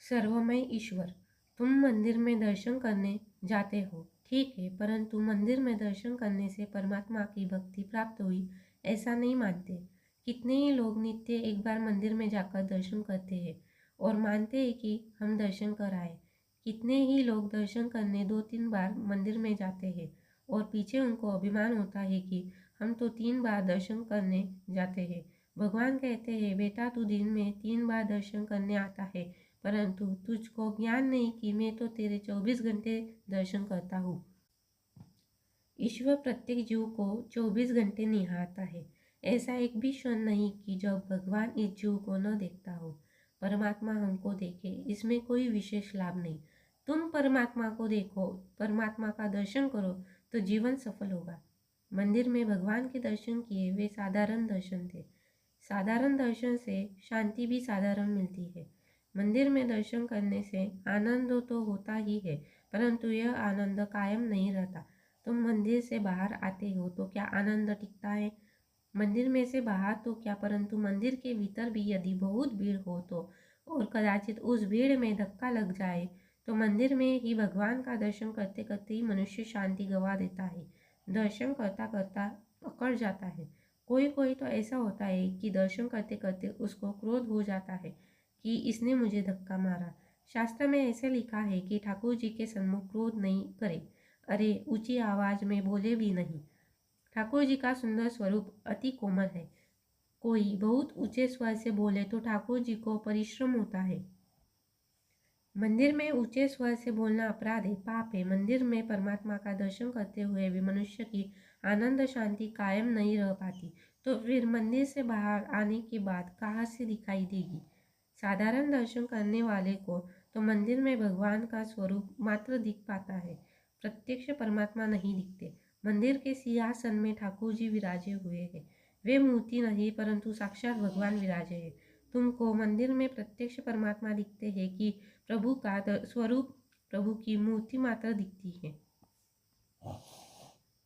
सर्वमय ईश्वर, तुम मंदिर में दर्शन करने जाते हो, ठीक है, परंतु मंदिर में दर्शन करने से परमात्मा की भक्ति प्राप्त हुई ऐसा नहीं मानते। कितने ही लोग नित्य एक बार मंदिर में जाकर दर्शन करते हैं और मानते हैं कि हम दर्शन कर आए। कितने ही लोग दर्शन करने 2-3 बार मंदिर में जाते हैं और पीछे उनको अभिमान होता है कि हम तो 3 बार दर्शन करने जाते हैं। भगवान कहते हैं, बेटा तू दिन में 3 बार दर्शन करने आता है, परंतु तुझको ज्ञान नहीं कि मैं तो तेरे 24 घंटे दर्शन करता हूँ। ईश्वर प्रत्येक जीव को 24 घंटे निहारता है। ऐसा एक भी क्षण नहीं कि जब भगवान इस जीव को न देखता हो। परमात्मा हमको देखे, इसमें कोई विशेष लाभ नहीं। तुम परमात्मा को देखो, परमात्मा का दर्शन करो तो जीवन सफल होगा। मंदिर में भगवान के दर्शन किए वे साधारण दर्शन थे। साधारण दर्शन से शांति भी साधारण मिलती है। मंदिर में दर्शन करने से आनंद तो होता ही है, परंतु यह आनंद कायम नहीं रहता। तुम मंदिर से बाहर आते हो तो क्या आनंद टिकता है? मंदिर में से बाहर तो क्या, परंतु मंदिर के भीतर भी यदि बहुत भीड़ हो तो, और कदाचित उस भीड़ में धक्का लग जाए तो मंदिर में ही भगवान का दर्शन करते करते ही मनुष्य शांति गंवा देता है। दर्शन करता करता अकड़ जाता है। कोई कोई तो ऐसा होता है कि दर्शन करते करते उसको क्रोध हो जाता है कि इसने मुझे धक्का मारा। शास्त्र में ऐसे लिखा है कि ठाकुर जी के सन्मुख क्रोध नहीं करे। अरे ऊंची आवाज में बोले भी नहीं। ठाकुर जी का सुंदर स्वरूप अति कोमल है। कोई बहुत ऊंचे स्वर से बोले तो ठाकुर जी को परिश्रम होता है। मंदिर में ऊंचे स्वर से बोलना अपराध है, पाप है। मंदिर में परमात्मा का दर्शन करते हुए भी मनुष्य की आनंद शांति कायम नहीं रह पाती, तो फिर मंदिर से बाहर आने की बात कहाँ से दिखाई देगी? साधारण दर्शन करने वाले को तो मंदिर में भगवान का स्वरूप मात्र दिख पाता है, प्रत्यक्ष परमात्मा नहीं दिखते। मंदिर के सिंहासन में ठाकुर जी विराजे हुए हैं। वे मूर्ति नहीं परंतु साक्षात भगवान विराजे हैं। तुमको मंदिर में प्रत्यक्ष परमात्मा दिखते हैं कि प्रभु का स्वरूप, प्रभु की मूर्ति मात्र दिखती है।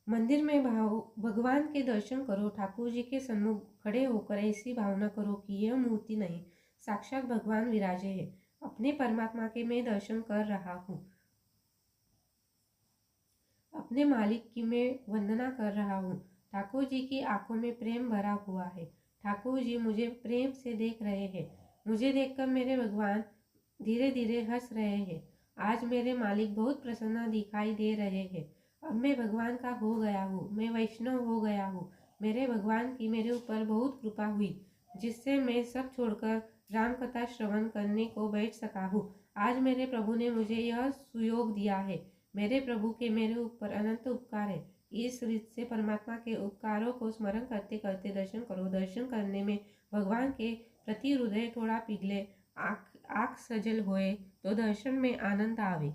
मंदिर में भगवान के दर्शन करो, ठाकुर जी के सन्मुख खड़े होकर ऐसी भावना करो कि यह मूर्ति नहीं, साक्षात भगवान विराजे है। अपने परमात्मा के मैं दर्शन कर रहा हूँ, अपने मालिक की मैं वंदना कर रहा हूँ। ठाकुर जी की आंखों में प्रेम भरा हुआ है। ठाकुर जी मुझे प्रेम से देख रहे हैं। मुझे देखकर मेरे भगवान धीरे धीरे हंस रहे हैं। आज मेरे मालिक बहुत प्रसन्न दिखाई दे रहे हैं। अब मैं भगवान का हो गया हूँ, मैं वैष्णव हो गया हूँ। मेरे भगवान की मेरे ऊपर बहुत कृपा हुई, जिससे मैं सब छोड़कर राम कथा श्रवण करने को बैठ सका हूँ। आज मेरे प्रभु ने मुझे यह सुयोग दिया है। मेरे प्रभु के मेरे ऊपर अनंत उपकार है। इस रीत से परमात्मा के उपकारों को स्मरण करते करते दर्शन करो। दर्शन करने में भगवान के प्रति हृदय थोड़ा पिघले, आँख सजल होए तो दर्शन में आनंद आवे।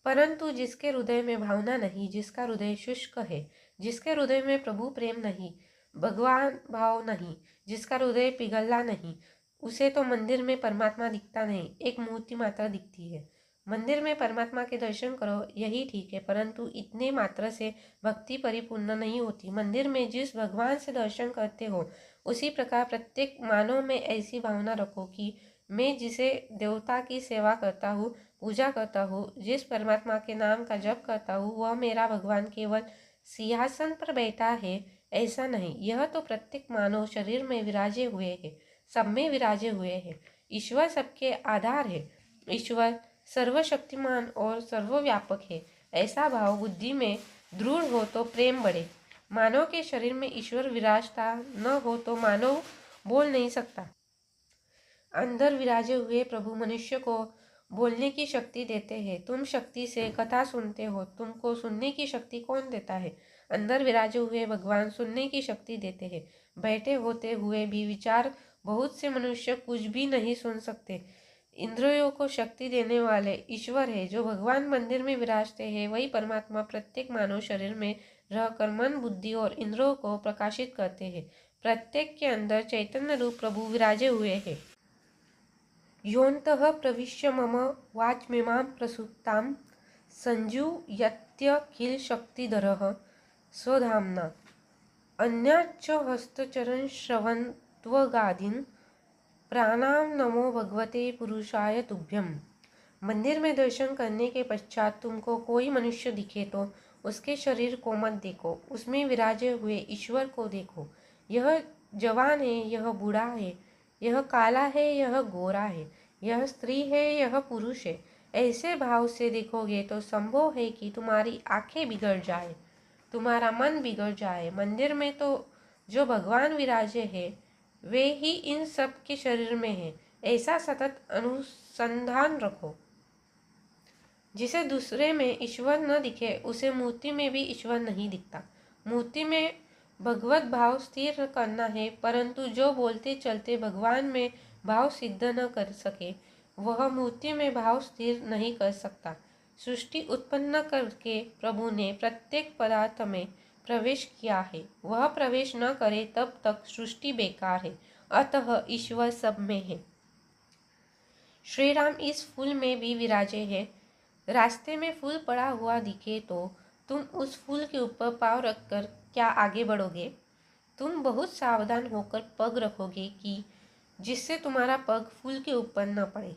परंतु जिसके हृदय में भावना नहीं, जिसका हृदय शुष्क है, जिसके हृदय में प्रभु प्रेम नहीं, भगवान भाव नहीं, जिसका हृदय पिघला नहीं, उसे तो मंदिर में परमात्मा दिखता नहीं, एक मूर्ति मात्र दिखती है। मंदिर में परमात्मा के दर्शन करो, यही ठीक है, परंतु इतने मात्र से भक्ति परिपूर्ण नहीं होती। मंदिर में जिस भगवान से दर्शन करते हो, उसी प्रकार प्रत्येक मानव में ऐसी भावना रखो कि मैं जिसे देवता की सेवा करता हूँ, पूजा करता हूँ, जिस परमात्मा के नाम का जप करता हूँ, वह मेरा भगवान केवल सिंहासन पर बैठा है ऐसा नहीं। यह तो प्रत्येक मानव शरीर में विराजे हुए है, सब में विराजे हुए हैं। ईश्वर सबके आधार है। ईश्वर सर्वशक्तिमान और सर्वव्यापक है। ऐसा भाव बुद्धि में दृढ़ हो तो प्रेम बढ़े। मानव के शरीर में ईश्वर विराजता न हो तो मानव बोल नहीं सकता। अंदर विराजे हुए प्रभु मनुष्य को बोलने की शक्ति देते हैं। तुम शक्ति से कथा सुनते हो, तुमको सुनने की शक्ति कौन देता है? अंदर विराजे हुए भगवान सुनने की शक्ति देते हैं। बैठे होते हुए भी विचार बहुत से मनुष्य कुछ भी नहीं सुन सकते। इंद्रियों को शक्ति देने वाले ईश्वर है। जो भगवान मंदिर में विराजते हैं, वही परमात्मा प्रत्येक मानव शरीर में रहकर मन, बुद्धि और इंद्रियों को प्रकाशित करते हैं। प्रत्येक के अंदर चैतन्य रूप प्रभु विराजे हुए हैं। योऽन्तः प्रविश्य मम वाचमिमां प्रसुप्तां संजीवयत्यखिलशक्तिधरः स्वधाम्ना अन्याच्च हस्तचरणश्रवणत्वगादीन् प्रणाम नमो भगवते पुरुषाय तुभ्यम। मंदिर में दर्शन करने के पश्चात तुमको कोई मनुष्य दिखे तो उसके शरीर को मत देखो, उसमें विराजे हुए ईश्वर को देखो। यह जवान है, यह बूढ़ा है, यह काला है, यह गोरा है, यह स्त्री है, यह पुरुष है। ऐसे भाव से देखोगे तो संभव है कि तुम्हारी आंखें बिगड़ जाए, तुम्हारा मन बिगड़ जाए। मंदिर में तो जो भगवान विराजे हैं वे ही इन सब के शरीर में है, ऐसा सतत अनुसंधान रखो। जिसे दूसरे में ईश्वर न दिखे उसे मूर्ति में भी ईश्वर नहीं दिखता। मूर्ति में भगवत भाव स्थिर करना है, परंतु जो बोलते चलते भगवान में भाव सिद्ध न कर सके वह मूर्ति में भाव स्थिर नहीं कर सकता। सृष्टि उत्पन्न करके प्रभु ने प्रत्येक पदार्थ में प्रवेश किया है, वह प्रवेश न करे तब तक सृष्टि बेकार है, अतः ईश्वर सब में है। श्री राम इस फूल में भी विराजे हैं। रास्ते में फूल पड़ा हुआ दिखे तो तुम उस फूल के ऊपर पाँव रखकर क्या आगे बढ़ोगे? तुम बहुत सावधान होकर पग रखोगे कि जिससे तुम्हारा पग फूल के ऊपर न पड़े।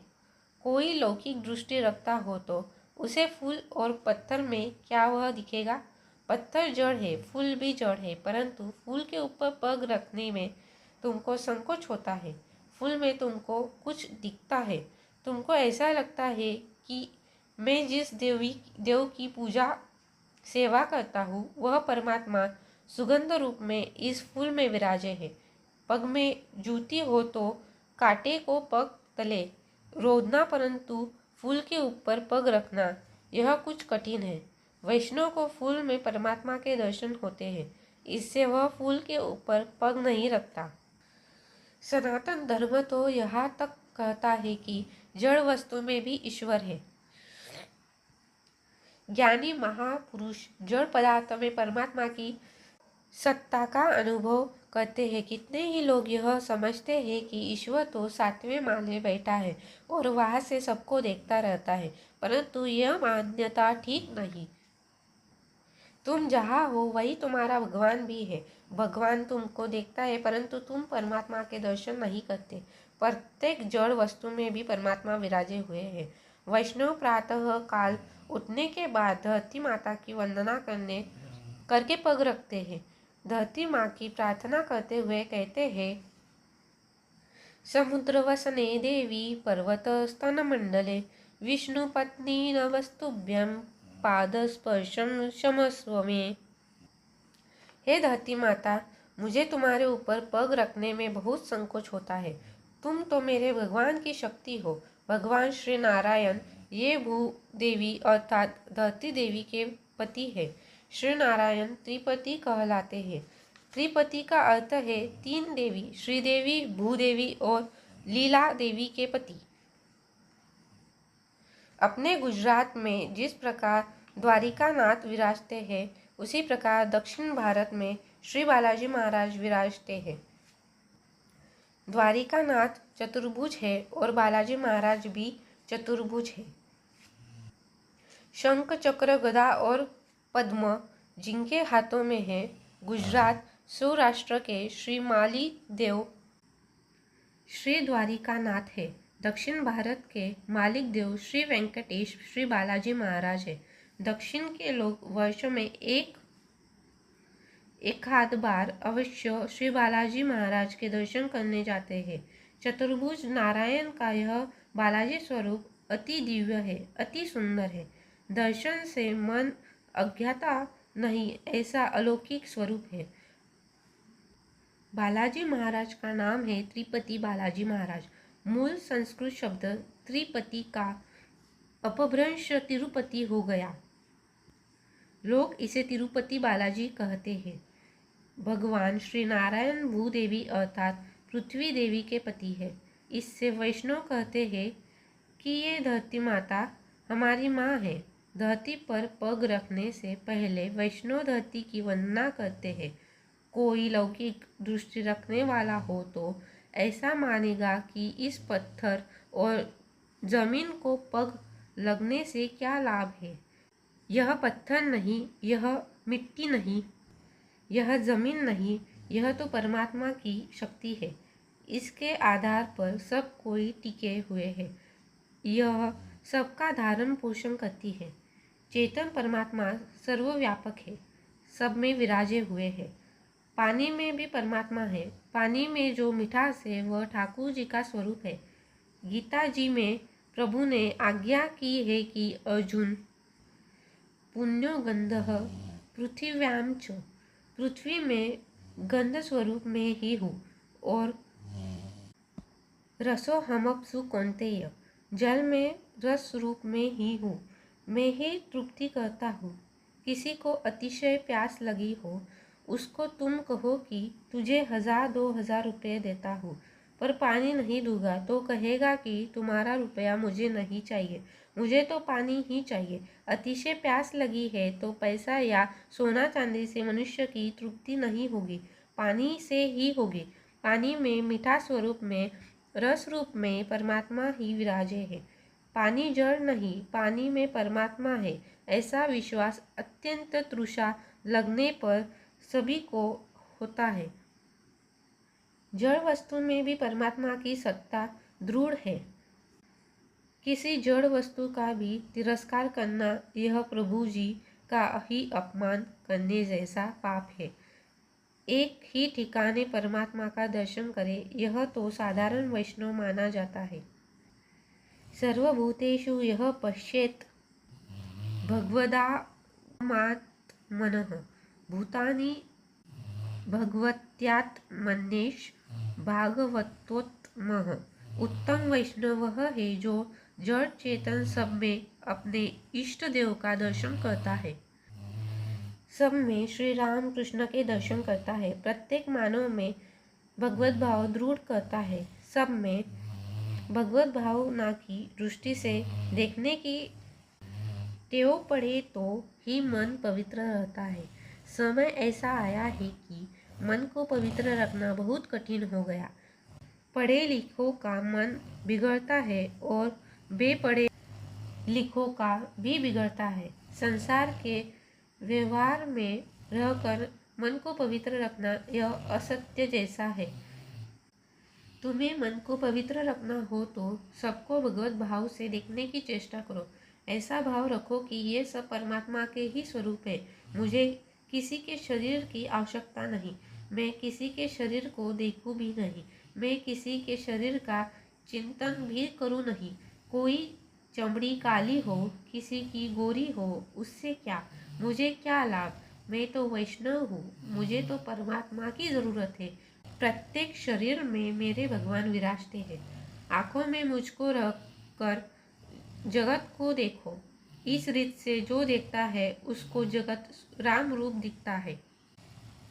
कोई लौकिक दृष्टि रखता हो तो उसे फूल और पत्थर में क्या वह दिखेगा? पत्थर जड़ है, फूल भी जड़ है, परंतु फूल के ऊपर पग रखने में तुमको संकोच होता है। फूल में तुमको कुछ दिखता है, तुमको ऐसा लगता है कि मैं जिस देव की पूजा सेवा करता हूँ वह परमात्मा सुगंध रूप में इस फूल में विराजे है। पग में जूती हो तो कांटे को पग तले रोदना, परंतु फूल के ऊपर पग रखना यह कुछ कठिन है। वैष्णव को फूल में परमात्मा के दर्शन होते हैं, इससे वह फूल के ऊपर पग नहीं रखता। सनातन धर्म तो यहाँ तक कहता है कि जड़ वस्तु में भी ईश्वर है। ज्ञानी महापुरुष जड़ पदार्थ में परमात्मा की सत्ता का अनुभव करते हैं। कितने ही लोग यह समझते हैं कि ईश्वर तो 7वें माले बैठा है और वहाँ से सबको देखता रहता है, परंतु यह मान्यता ठीक नहीं। तुम जहाँ हो वही तुम्हारा भगवान भी है। भगवान तुमको देखता है, परंतु तुम परमात्मा के दर्शन नहीं करते। प्रत्येक जड़ वस्तु में भी परमात्मा विराजे हुए हैं। वैष्णव प्रातः काल उठने के बाद धरती माता की वंदना करके पग रखते हैं। धरती माँ की प्रार्थना करते हुए कहते हैं, समुद्र वसने देवी पर्वत स्तन मंडले विष्णु पत्नी नमस्तुभ्यं पाद स्पर्शम क्षमस्व में। हे धरती माता, मुझे तुम्हारे ऊपर पग रखने में बहुत संकोच होता है। तुम तो मेरे भगवान की शक्ति हो। भगवान श्री नारायण ये भूदेवी अर्थात धरती देवी के पति है। श्री नारायण त्रिपति कहलाते हैं। त्रिपति का अर्थ है 3 देवी, श्रीदेवी, भूदेवी और लीला देवी के पति। अपने गुजरात में जिस प्रकार द्वारिकानाथ विराजते हैं, उसी प्रकार दक्षिण भारत में श्री बालाजी महाराज विराजते हैं। द्वारिकानाथ चतुर्भुज है और बालाजी महाराज भी चतुर्भुज है। शंख, चक्र, गदा और पद्म जिनके हाथों में है। गुजरात सौराष्ट्र के श्री माली देव श्री द्वारिकानाथ है। दक्षिण भारत के मालिक देव श्री वेंकटेश श्री बालाजी महाराज है। दक्षिण के लोग वर्ष में एक आध बार अवश्य श्री बालाजी महाराज के दर्शन करने जाते हैं। चतुर्भुज नारायण का यह बालाजी स्वरूप अति दिव्य है, अति सुंदर है। दर्शन से मन अज्ञाता नहीं, ऐसा अलौकिक स्वरूप है। बालाजी महाराज का नाम है त्रिपति बालाजी महाराज। मूल संस्कृत शब्द त्रिपति का अपभ्रंश तिरुपति हो गया। लोग इसे तिरुपति बालाजी कहते हैं। भगवान श्री नारायण भूदेवी अर्थात पृथ्वी देवी के पति है। इससे वैष्णव कहते हैं कि ये धरती माता हमारी माँ है। धरती पर पग रखने से पहले वैष्णव धरती की वंदना करते हैं। कोई लौकिक दृष्टि रखने वाला हो तो ऐसा मानेगा कि इस पत्थर और जमीन को पग लगने से क्या लाभ है। यह पत्थर नहीं, यह मिट्टी नहीं, यह जमीन नहीं, यह तो परमात्मा की शक्ति है। इसके आधार पर सब कोई टिके हुए है। यह सबका धारण पोषण करती है। चेतन परमात्मा सर्वव्यापक है, सब में विराजे हुए है। पानी में भी परमात्मा है। पानी में जो मिठास है वह ठाकुर जी का स्वरूप है। गीता जी में प्रभु ने आज्ञा की है कि अर्जुन पुण्यो गंधः पृथिव्याम च, पृथ्वी में गंध स्वरूप में ही हूँ और रसो हमअप्सु कौन्तेय, जल में रस रूप में ही हूँ, मैं ही तृप्ति करता हूँ। किसी को अतिशय प्यास लगी हो, उसको तुम कहो कि तुझे 1000-2000 रुपये देता हूँ, पर पानी नहीं दूंगा तो कहेगा कि तुम्हारा रुपया मुझे नहीं चाहिए, मुझे तो पानी ही चाहिए। अतिशय प्यास लगी है तो पैसा या सोना चांदी से मनुष्य की तृप्ति नहीं होगी, पानी से ही होगी। पानी में मीठा स्वरूप में, रस रूप में परमात्मा ही विराजे है। पानी जड़ नहीं, पानी में परमात्मा है, ऐसा विश्वास अत्यंत तृषा लगने पर सभी को होता है। जड़ वस्तु में भी परमात्मा की सत्ता दृढ़ है। किसी जड़ वस्तु का भी तिरस्कार करना यह प्रभु जी का ही अपमान करने जैसा पाप है। एक ही ठिकाने परमात्मा का दर्शन करे, यह तो साधारण वैष्णव माना जाता है। सर्वभूतेषु यह पश्येत् भगवदात्मनः भूतानि भगवत्यात्मनेश भागवतोत्तमः। उत्तम वैष्णव है जो जड़ चेतन सब में अपने इष्ट देव का दर्शन करता है, सब में श्री राम कृष्ण के दर्शन करता है, प्रत्येक मानव में भगवत भाव दृढ़ करता है, सब में भगवत भावना की दृष्टि से देखने की टेव पड़े तो ही मन पवित्र रहता है। समय ऐसा आया है कि मन को पवित्र रखना बहुत कठिन हो गया। पढ़े लिखों का मन बिगड़ता है और बेपढ़े लिखों का भी बिगड़ता है। संसार के व्यवहार में रहकर मन को पवित्र रखना यह असत्य जैसा है। तुम्हें मन को पवित्र रखना हो तो सबको भगवत भाव से देखने की चेष्टा करो। ऐसा भाव रखो कि ये सब परमात्मा के ही स्वरूप है। मुझे किसी के शरीर की आवश्यकता नहीं, मैं किसी के शरीर को देखूं भी नहीं, मैं किसी के शरीर का चिंतन भी करूं नहीं। कोई चमड़ी काली हो, किसी की गोरी हो, उससे क्या, मुझे क्या लाभ। मैं तो वैष्णव हूँ, मुझे तो परमात्मा की जरूरत है। प्रत्येक शरीर में मेरे भगवान विराजते हैं। आंखों में मुझको रख कर जगत को देखो। इस रीत से जो देखता है उसको जगत राम रूप दिखता है।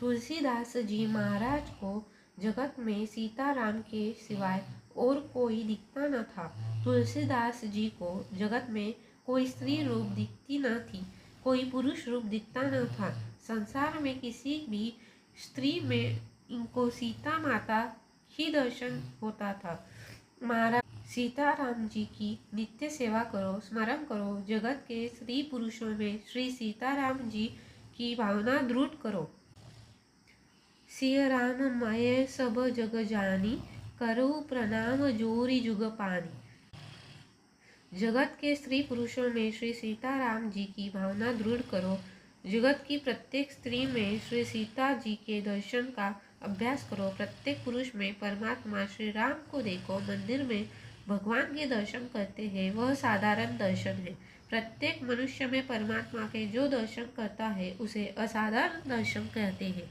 तुलसीदास जी महाराज को जगत में सीताराम के सिवाय और कोई दिखता न था। तुलसीदास जी को जगत में कोई स्त्री रूप दिखती न थी, कोई पुरुष रूप दिखता न था। संसार में किसी भी स्त्री में इनको सीता माता ही दर्शन होता था। महाराज सीताराम जी की नित्य सेवा करो, स्मरण करो। जगत के स्त्री पुरुषों में श्री सीताराम जी की भावना दृढ़ करो। सिय राम मय सब जग जानी, करो प्रणाम जोरी जुग पानी। जगत के स्त्री पुरुषों में श्री सीताराम जी की भावना दृढ़ करो। जगत की प्रत्येक स्त्री में श्री सीता जी के दर्शन का अभ्यास करो। प्रत्येक पुरुष में परमात्मा श्री राम को देखो। मंदिर में भगवान के दर्शन करते हैं, वह साधारण दर्शन है। प्रत्येक मनुष्य में परमात्मा के जो दर्शन करता है उसे असाधारण दर्शन कहते हैं।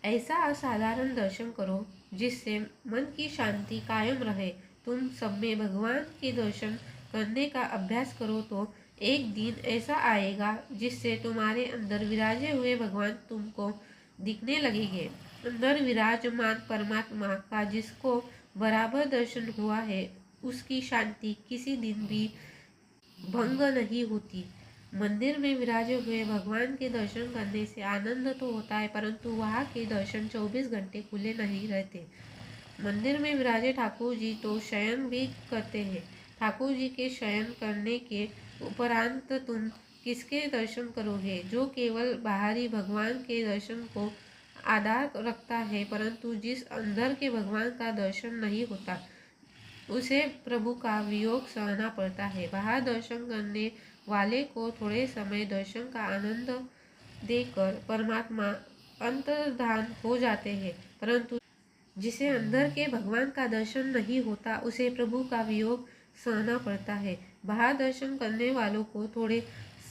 ऐसा असाधारण दर्शन करो जिससे मन की शांति कायम रहे। तुम सब में भगवान के दर्शन करने का अभ्यास करो तो एक दिन ऐसा आएगा जिससे तुम्हारे अंदर विराजे हुए भगवान तुमको दिखने लगेंगे। अंदर विराजमान परमात्मा का जिसको बराबर दर्शन हुआ है उसकी शांति किसी दिन भी भंग नहीं होती। मंदिर में विराजे हुए भगवान के दर्शन करने से आनंद तो होता है, परंतु वहाँ के दर्शन 24 घंटे खुले नहीं रहते। मंदिर में विराजे ठाकुर जी तो शयन भी करते हैं। ठाकुर जी के शयन करने के उपरांत तुम किसके दर्शन करोगे? जो केवल बाहरी भगवान के दर्शन को आधार रखता है, परंतु जिस अंदर के भगवान का दर्शन नहीं होता उसे प्रभु का वियोग सहना पड़ता है। बाहर दर्शन करने वाले को थोड़े समय दर्शन का आनंद देकर परमात्मा अंतर्धान हो जाते हैं, परंतु जिसे अंदर के भगवान का दर्शन नहीं होता उसे प्रभु का वियोग सहना पड़ता है। बाहर दर्शन करने वालों को थोड़े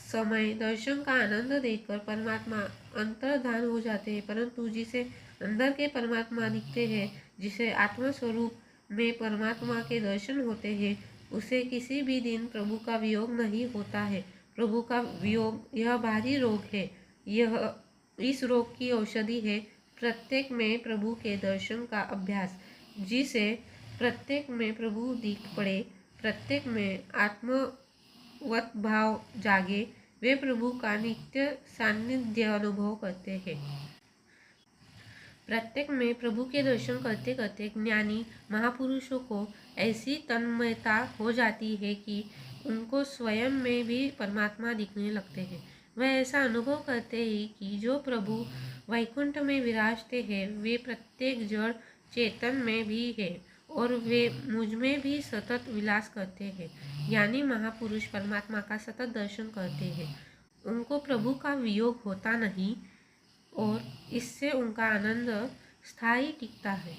समय दर्शन का आनंद देकर परमात्मा अंतर्धान हो जाते हैं, परंतु जिसे अंदर के परमात्मा दिखते हैं, जिसे आत्मा स्वरूप में परमात्मा के दर्शन होते हैं, उसे किसी भी दिन प्रभु का वियोग नहीं होता है। प्रभु का वियोग यह भारी रोग है, यह इस रोग की औषधि है प्रत्येक में प्रभु के दर्शन का अभ्यास। जिसे प्रत्येक में प्रभु दिख पड़े, प्रत्येक में आत्मवत भाव जागे, वे प्रभु का नित्य सानिध्य अनुभव करते हैं। प्रत्येक में प्रभु के दर्शन करते करते ज्ञानी महापुरुषों को ऐसी तन्मयता हो जाती है कि उनको स्वयं में भी परमात्मा दिखने लगते हैं। वह ऐसा अनुभव करते हैं कि जो प्रभु वैकुंठ में विराजते हैं वे प्रत्येक जड़ चेतन में भी है और वे मुझ में भी सतत विलास करते हैं। ज्ञानी महापुरुष परमात्मा का सतत दर्शन करते हैं, उनको प्रभु का वियोग होता नहीं और इससे उनका आनंद स्थायी टिकता है।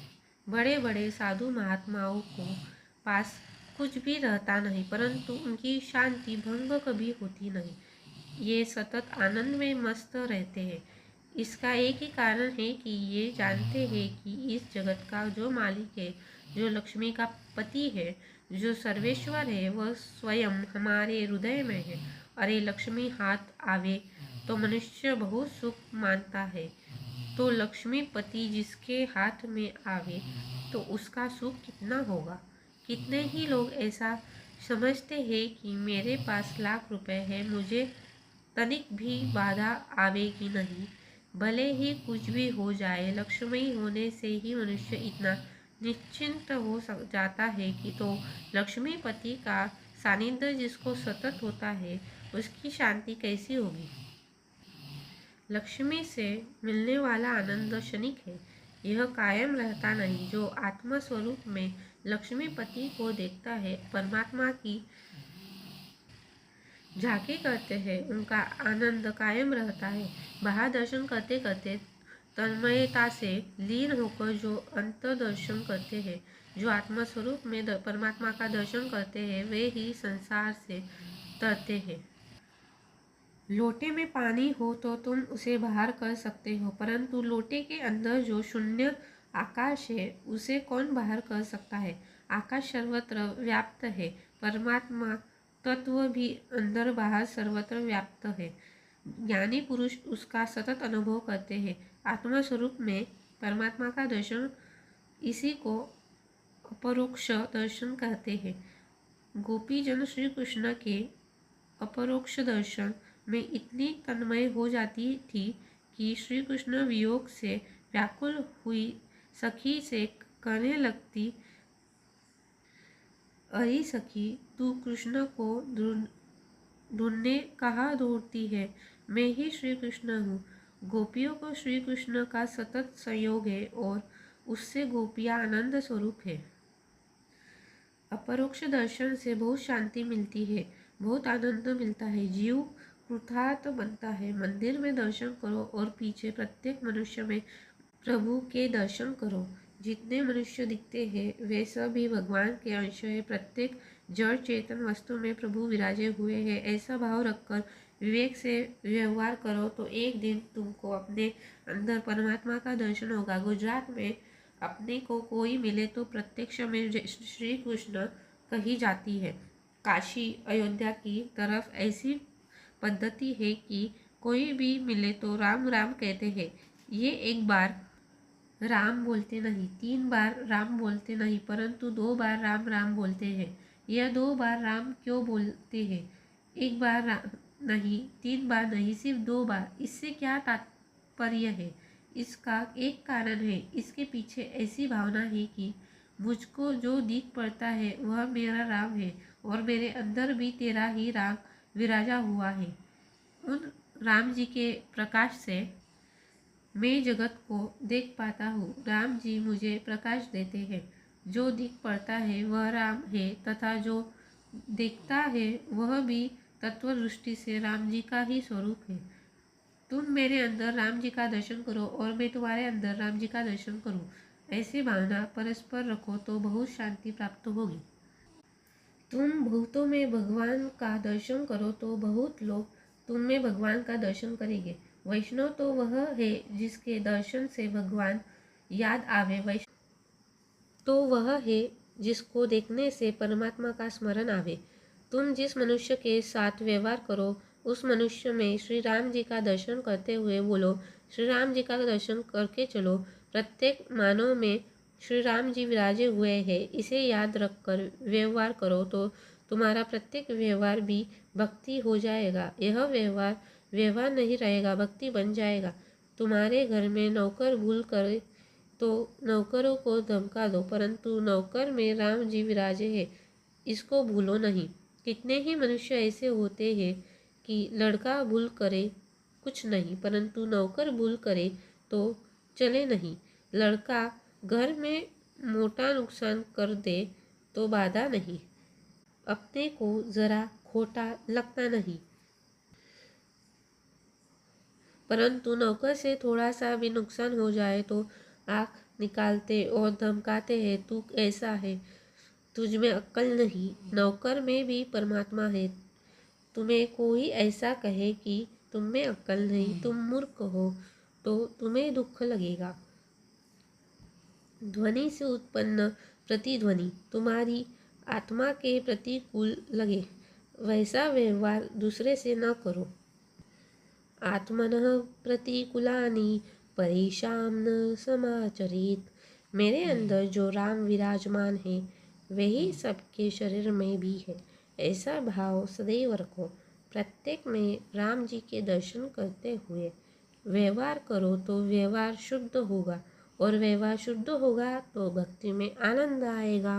बड़े बड़े साधु महात्माओं को पास कुछ भी रहता नहीं, परंतु उनकी शांति भंग कभी होती नहीं। ये सतत आनंद में मस्त रहते हैं। इसका एक ही कारण है कि ये जानते हैं कि इस जगत का जो मालिक है, जो लक्ष्मी का पति है, जो सर्वेश्वर है, वह स्वयं हमारे हृदय में है। अरे लक्ष्मी हाथ आवे तो मनुष्य बहुत सुख मानता है, तो लक्ष्मीपति जिसके हाथ में आवे तो उसका सुख कितना होगा। कितने ही लोग ऐसा समझते हैं कि मेरे पास लाख रुपए है, मुझे तनिक भी बाधा आवेगी नहीं, भले ही कुछ भी हो जाए। लक्ष्मी होने से ही मनुष्य इतना निश्चिंत हो जाता है कि तो लक्ष्मीपति का सानिध्य जिसको सतत होता है उसकी शांति कैसी होगी। लक्ष्मी से मिलने वाला आनंद क्षणिक है, यह कायम रहता नहीं। जो आत्मा स्वरूप में लक्ष्मीपति को देखता है, परमात्मा की झांकी करते हैं, उनका आनंद कायम रहता है। बाहर दर्शन करते करते तन्मयता से लीन होकर जो अंतर दर्शन करते हैं, जो आत्मा स्वरूप में परमात्मा का दर्शन करते हैं, वे ही संसार से तरते हैं। लोटे में पानी हो तो तुम उसे बाहर कर सकते हो, परंतु लोटे के अंदर जो शून्य आकाश है उसे कौन बाहर कर सकता है। आकाश सर्वत्र व्याप्त है, परमात्मा तत्व भी अंदर बाहर सर्वत्र व्याप्त है। ज्ञानी पुरुष उसका सतत अनुभव करते हैं। आत्मा स्वरूप में परमात्मा का दर्शन, इसी को अपरोक्ष दर्शन कहते हैं। गोपीजन श्री कृष्ण के अपरोक्ष दर्शन में इतनी तन्मय हो जाती थी कि श्री कृष्ण वियोग से व्याकुल हुई सखी से कहने लगती, अरे सखी, तू कृष्ण को ढूंढने कहाँ दौड़ती है, मैं ही श्री कृष्ण हूँ। गोपियों को श्री कृष्ण का सतत संयोग है और उससे गोपियाँ आनंद स्वरूप है। अपरोक्ष दर्शन से बहुत शांति मिलती है, बहुत आनंद मिलता है, जीव कृतार्थ बनता है। मंदिर में दर्शन करो और पीछे प्रत्येक मनुष्य में प्रभु के दर्शन करो। जितने मनुष्य दिखते हैं वे सभी भगवान के अंश है। प्रत्येक जड़ चेतन वस्तु में प्रभु विराजे हुए हैं। ऐसा भाव रखकर विवेक से व्यवहार करो तो एक दिन तुमको अपने अंदर परमात्मा का दर्शन होगा। गुजरात में अपने को कोई मिले तो प्रत्यक्ष में श्री कृष्ण कही जाती है। काशी अयोध्या की तरफ ऐसी पद्धति है कि कोई भी मिले तो राम राम कहते हैं। ये एक बार राम बोलते नहीं, 3 बार राम बोलते नहीं, परंतु 2 बार राम राम बोलते हैं। यह 2 बार राम क्यों बोलते हैं? 1 बार नहीं, 3 बार नहीं, सिर्फ 2 बार। इससे क्या तात्पर्य है? इसका एक कारण है, इसके पीछे ऐसी भावना है कि मुझको जो दिख पड़ता है वह मेरा राम है और मेरे अंदर भी तेरा ही राम विराजा हुआ है। उन राम जी के प्रकाश से मैं जगत को देख पाता हूँ। राम जी मुझे प्रकाश देते हैं। जो दिख पड़ता है वह राम है तथा जो देखता है वह भी तत्व दृष्टि से राम जी का ही स्वरूप है। तुम मेरे अंदर राम जी का दर्शन करो और मैं तुम्हारे अंदर राम जी का दर्शन करूं। ऐसी भावना परस्पर रखो तो बहुत शांति प्राप्त होगी। तुम भूतों में भगवान का दर्शन करो तो बहुत लोग तुम में भगवान का दर्शन करेंगे। वैष्णव तो वह है जिसके दर्शन से भगवान याद आवे। वैष्णव तो वह है जिसको देखने से परमात्मा का स्मरण आवे। तुम जिस मनुष्य के साथ व्यवहार करो उस मनुष्य में श्री राम जी का दर्शन करते हुए बोलो, श्री राम जी का दर्शन करके चलो। प्रत्येक मानव में श्री राम जी विराजे हुए हैं, इसे याद रखकर व्यवहार करो तो तुम्हारा प्रत्येक व्यवहार भी भक्ति हो जाएगा। यह व्यवहार व्यवहार नहीं रहेगा, भक्ति बन जाएगा। तुम्हारे घर में नौकर भूल कर तो नौकरों को धमका दो, परंतु नौकर में राम जी विराजे हैं, इसको भूलो नहीं। कितने ही मनुष्य ऐसे होते हैं कि लड़का भूल करे कुछ नहीं, परंतु नौकर भूल करे तो चले नहीं। लड़का घर में मोटा नुकसान कर दे तो बाधा नहीं, अपने को जरा खोटा लगता नहीं, परंतु नौकर से थोड़ा सा भी नुकसान हो जाए तो आँख निकालते और धमकाते हैं, तू ऐसा है, तुझ में अक्ल नहीं। नौकर में भी परमात्मा है। तुम्हें कोई ऐसा कहे कि तुम में अक्ल नहीं, तुम मूर्ख हो, तो तुम्हें दुख लगेगा। ध्वनि से उत्पन्न प्रतिध्वनि तुम्हारी आत्मा के प्रतिकूल लगे, वैसा व्यवहार दूसरे से न करो। आत्मनः प्रतिकूलानि परेषां न समाचरेत। मेरे अंदर जो राम विराजमान है वही सबके शरीर में भी है, ऐसा भाव सदैव रखो। प्रत्येक में राम जी के दर्शन करते हुए व्यवहार करो तो व्यवहार शुद्ध होगा, और व्यवहार शुद्ध होगा तो भक्ति में आनंद आएगा।